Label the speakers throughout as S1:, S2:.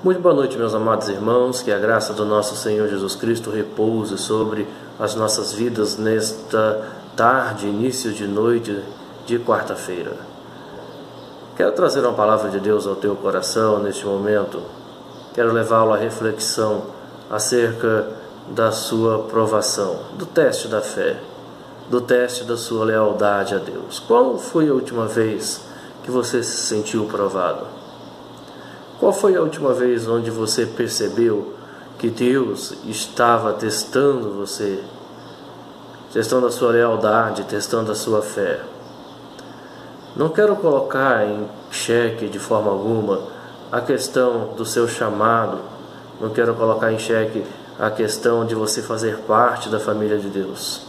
S1: Muito boa noite, meus amados irmãos, que a graça do nosso Senhor Jesus Cristo repouse sobre as nossas vidas nesta tarde, início de noite de quarta-feira. Quero trazer uma palavra de Deus ao teu coração neste momento. Quero levá-lo à reflexão acerca da sua provação, do teste da fé, do teste da sua lealdade a Deus. Qual foi a última vez que você se sentiu provado? Qual foi a última vez onde você percebeu que Deus estava testando você, testando a sua lealdade, testando a sua fé? Não quero colocar em xeque de forma alguma a questão do seu chamado, não quero colocar em xeque a questão de você fazer parte da família de Deus.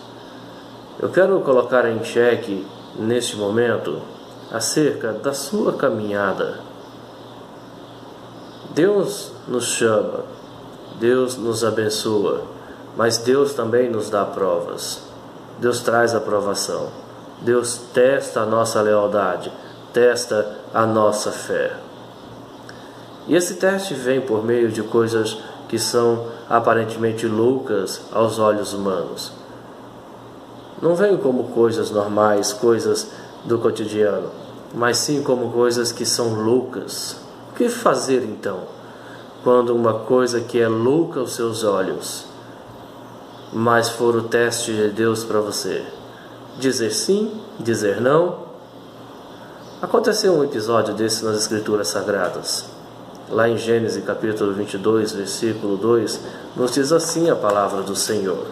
S1: Eu quero colocar em xeque, neste momento, acerca da sua caminhada. Deus nos chama, Deus nos abençoa, mas Deus também nos dá provas. Deus traz a provação. Deus testa a nossa lealdade, testa a nossa fé. E esse teste vem por meio de coisas que são aparentemente loucas aos olhos humanos. Não vem como coisas normais, coisas do cotidiano, mas sim como coisas que são loucas. O que fazer então, quando uma coisa que é louca aos seus olhos, mas for o teste de Deus para você? Dizer sim, dizer não? Aconteceu um episódio desse nas Escrituras Sagradas. Lá em Gênesis capítulo 22, versículo 2, nos diz assim a palavra do Senhor.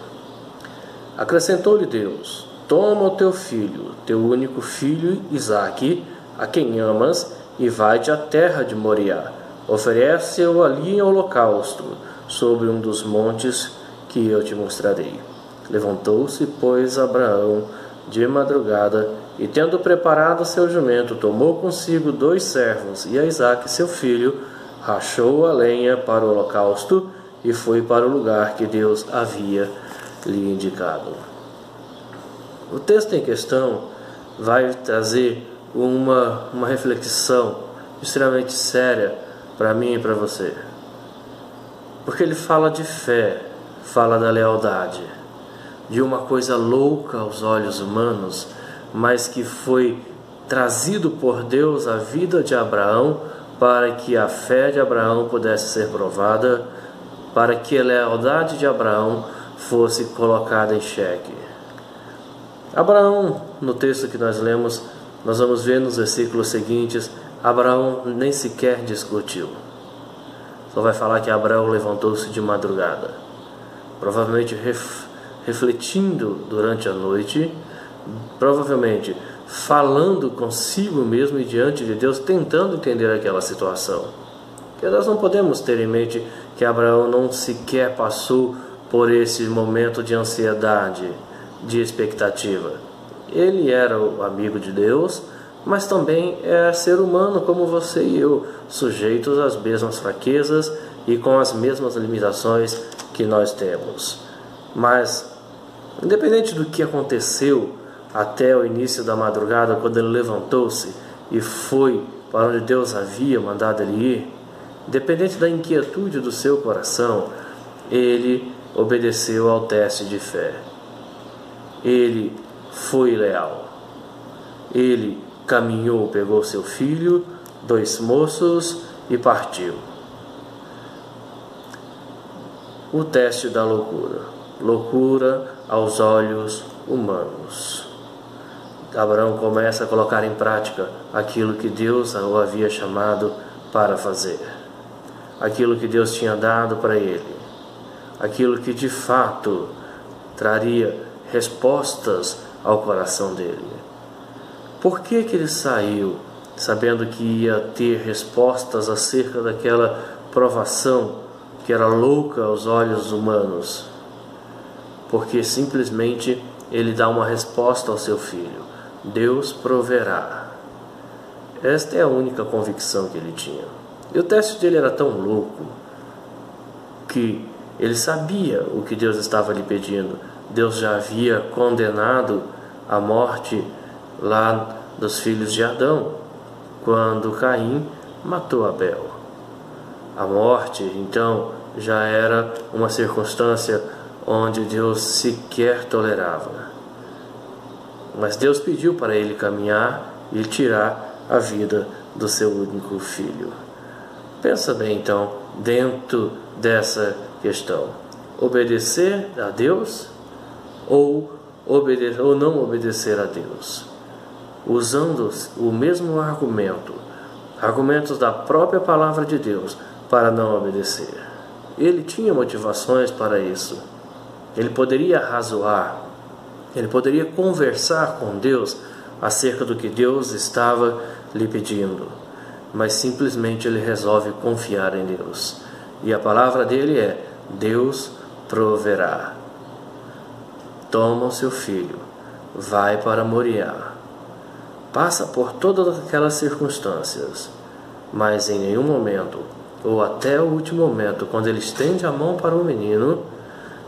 S1: Acrescentou-lhe Deus: toma o teu filho, teu único filho Isaque, a quem amas, e vai-te à terra de Moriá. Oferece-o ali em holocausto, sobre um dos montes que eu te mostrarei. Levantou-se, pois, Abraão de madrugada, e tendo preparado seu jumento, tomou consigo 2 servos e a Isaque, seu filho, rachou a lenha para o holocausto e foi para o lugar que Deus havia lhe indicado. O texto em questão vai trazer uma reflexão extremamente séria para mim e para você, porque ele fala de fé, fala da lealdade, de uma coisa louca aos olhos humanos, mas que foi trazido por Deus à vida de Abraão para que a fé de Abraão pudesse ser provada, para que a lealdade de Abraão fosse colocada em xeque. Abraão, no texto que nós lemos, nós vamos ver nos versículos seguintes, Abraão nem sequer discutiu. Só vai falar que Abraão levantou-se de madrugada, provavelmente refletindo durante a noite, provavelmente falando consigo mesmo e diante de Deus, tentando entender aquela situação. Porque nós não podemos ter em mente que Abraão não sequer passou por esse momento de ansiedade, de expectativa. Ele era o amigo de Deus, mas também é ser humano como você e eu, sujeitos às mesmas fraquezas e com as mesmas limitações que nós temos. Mas, independente do que aconteceu até o início da madrugada, quando ele levantou-se e foi para onde Deus havia mandado ele ir, independente da inquietude do seu coração, ele obedeceu ao teste de fé. Ele foi leal. Ele caminhou, pegou seu filho, 2 moços e partiu. O teste da loucura. Loucura aos olhos humanos. Abraão começa a colocar em prática aquilo que Deus o havia chamado para fazer. Aquilo que Deus tinha dado para ele. Aquilo que de fato traria respostas ao coração dele. Por que ele saiu sabendo que ia ter respostas acerca daquela provação que era louca aos olhos humanos? Porque simplesmente ele dá uma resposta ao seu filho: Deus proverá. Esta é a única convicção que ele tinha. E o teste dele era tão louco que ele sabia o que Deus estava lhe pedindo. Deus já havia condenado a morte lá dos filhos de Adão, quando Caim matou Abel. A morte, então, já era uma circunstância onde Deus sequer tolerava. Mas Deus pediu para ele caminhar e tirar a vida do seu único filho. Pensa bem, então, dentro dessa questão: obedecer a Deus ou não obedecer a Deus? Usando o mesmo argumentos da própria palavra de Deus para não obedecer. Ele tinha motivações para isso. Ele poderia razoar, ele poderia conversar com Deus acerca do que Deus estava lhe pedindo, mas simplesmente ele resolve confiar em Deus. E a palavra dele é: Deus proverá. Toma o seu filho, vai para Moriá. Passa por todas aquelas circunstâncias, mas em nenhum momento, ou até o último momento, quando ele estende a mão para o menino,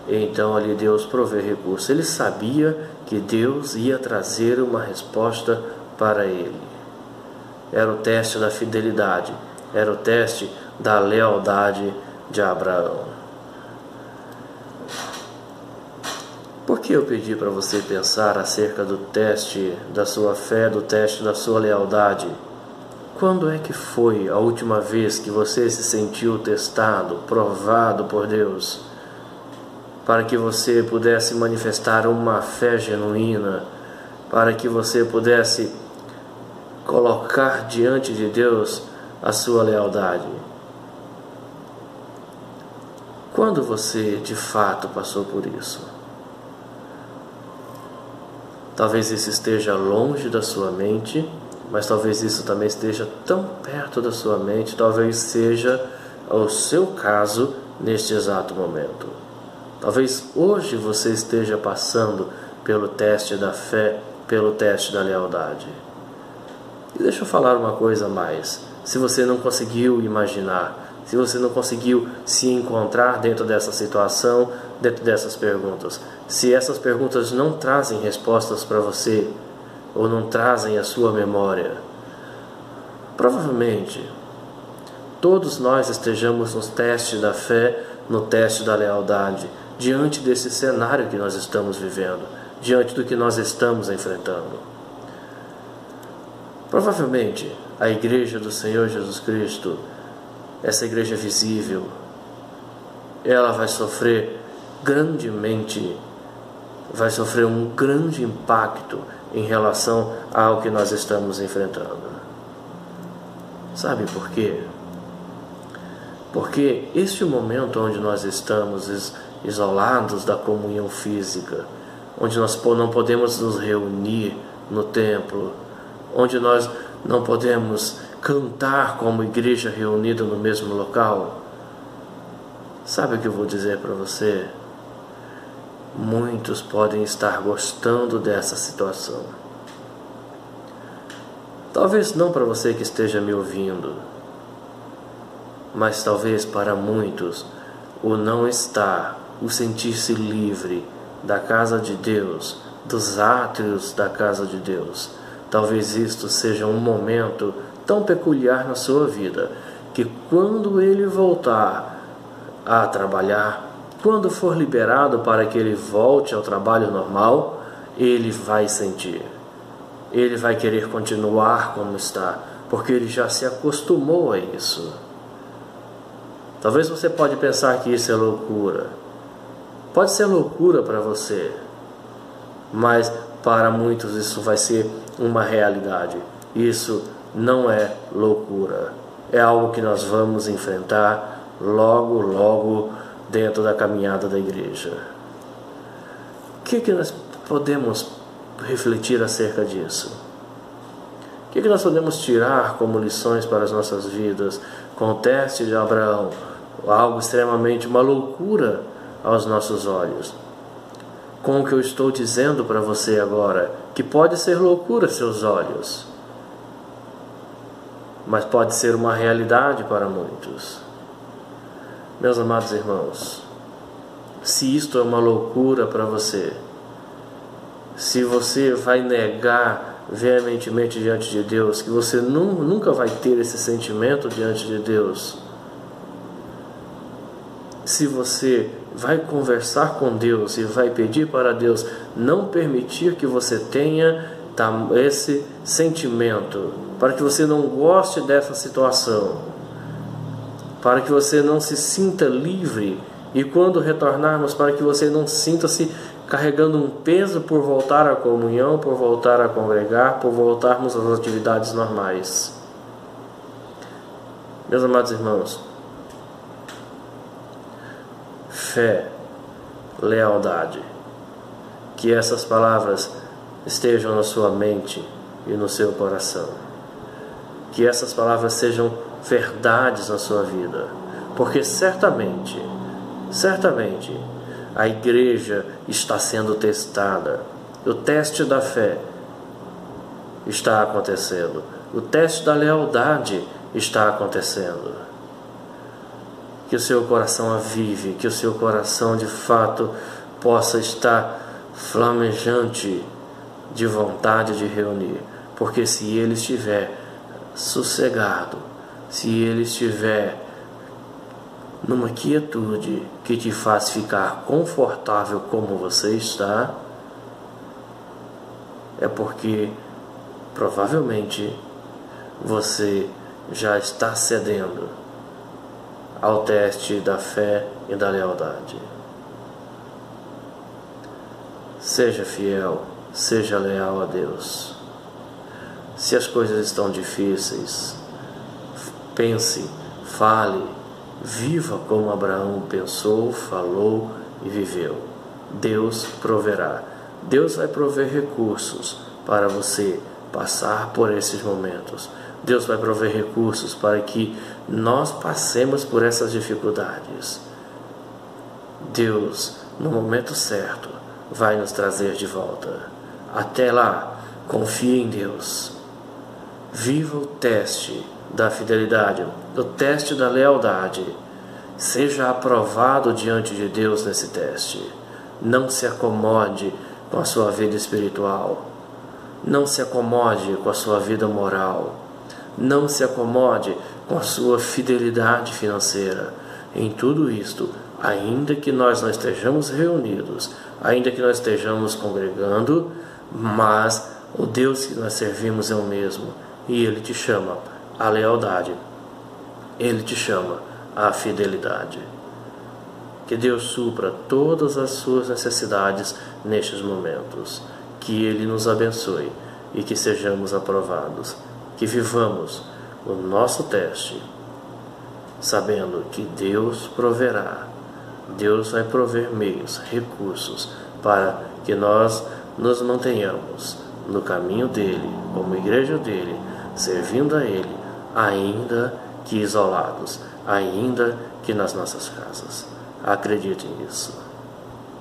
S1: então ali Deus provê recurso. Ele sabia que Deus ia trazer uma resposta para ele. Era o teste da fidelidade, era o teste da lealdade de Abraão. Por que eu pedi para você pensar acerca do teste da sua fé, do teste da sua lealdade? Quando é que foi a última vez que você se sentiu testado, provado por Deus, para que você pudesse manifestar uma fé genuína, para que você pudesse colocar diante de Deus a sua lealdade? Quando você de fato passou por isso? Talvez isso esteja longe da sua mente, mas talvez isso também esteja tão perto da sua mente, talvez seja o seu caso neste exato momento. Talvez hoje você esteja passando pelo teste da fé, pelo teste da lealdade. E deixa eu falar uma coisa a mais. Se você não conseguiu imaginar, se você não conseguiu se encontrar dentro dessa situação, dentro dessas perguntas, se essas perguntas não trazem respostas para você, ou não trazem a sua memória, provavelmente todos nós estejamos no teste da fé, no teste da lealdade, diante desse cenário que nós estamos vivendo, diante do que nós estamos enfrentando. Provavelmente a igreja do Senhor Jesus Cristo, essa igreja visível, ela vai sofrer grandemente, vai sofrer um grande impacto em relação ao que nós estamos enfrentando. Sabe por quê? Porque este momento onde nós estamos isolados da comunhão física, onde nós não podemos nos reunir no templo, onde nós não podemos cantar como igreja reunida no mesmo local, sabe o que eu vou dizer para você? Muitos podem estar gostando dessa situação. Talvez não para você que esteja me ouvindo, mas talvez para muitos o não estar, o sentir-se livre da casa de Deus, dos átrios da casa de Deus. Talvez isto seja um momento tão peculiar na sua vida, que quando ele voltar a trabalhar, quando for liberado para que ele volte ao trabalho normal, ele vai sentir. Ele vai querer continuar como está, porque ele já se acostumou a isso. Talvez você pode pensar que isso é loucura. Pode ser loucura para você, mas para muitos isso vai ser uma realidade. Isso não é loucura. É algo que nós vamos enfrentar logo dentro da caminhada da igreja. O que nós podemos refletir acerca disso? O que nós podemos tirar como lições para as nossas vidas com o teste de Abraão? Algo extremamente, uma loucura aos nossos olhos. Com o que eu estou dizendo para você agora, que pode ser loucura aos seus olhos, mas pode ser uma realidade para muitos. Meus amados irmãos, se isto é uma loucura para você, se você vai negar veementemente diante de Deus, que você nunca vai ter esse sentimento diante de Deus, se você vai conversar com Deus e vai pedir para Deus não permitir que você tenha esse sentimento, para que você não goste dessa situação, para que você não se sinta livre, e quando retornarmos, para que você não sinta-se carregando um peso por voltar à comunhão, por voltar a congregar, por voltarmos às atividades normais. Meus amados irmãos, fé, lealdade, que essas palavras estejam na sua mente e no seu coração, que essas palavras sejam verdades na sua vida, porque certamente a igreja está sendo testada. O teste da fé está acontecendo, o teste da lealdade está acontecendo. Que o seu coração avive, que o seu coração de fato possa estar flamejante de vontade de reunir, porque se ele estiver sossegado, se ele estiver numa quietude que te faz ficar confortável como você está, é porque provavelmente você já está cedendo ao teste da fé e da lealdade. Seja fiel, seja leal a Deus. Se as coisas estão difíceis, pense, fale, viva como Abraão pensou, falou e viveu. Deus proverá. Deus vai prover recursos para você passar por esses momentos. Deus vai prover recursos para que nós passemos por essas dificuldades. Deus, no momento certo, vai nos trazer de volta. Até lá, confie em Deus. Viva o teste da fidelidade, o teste da lealdade. Seja aprovado diante de Deus nesse teste. Não se acomode com a sua vida espiritual. Não se acomode com a sua vida moral. Não se acomode com a sua fidelidade financeira. Em tudo isto, ainda que nós não estejamos reunidos, ainda que nós estejamos congregando, mas o Deus que nós servimos é o mesmo, e Ele te chama à lealdade, Ele te chama à fidelidade. Que Deus supra todas as suas necessidades nestes momentos, que Ele nos abençoe e que sejamos aprovados, que vivamos o nosso teste, sabendo que Deus proverá. Deus vai prover meios, recursos, para que nós nos mantenhamos no caminho dEle, como igreja dEle, servindo a Ele, ainda que isolados, ainda que nas nossas casas. Acredite nisso.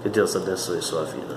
S1: Que Deus abençoe sua vida.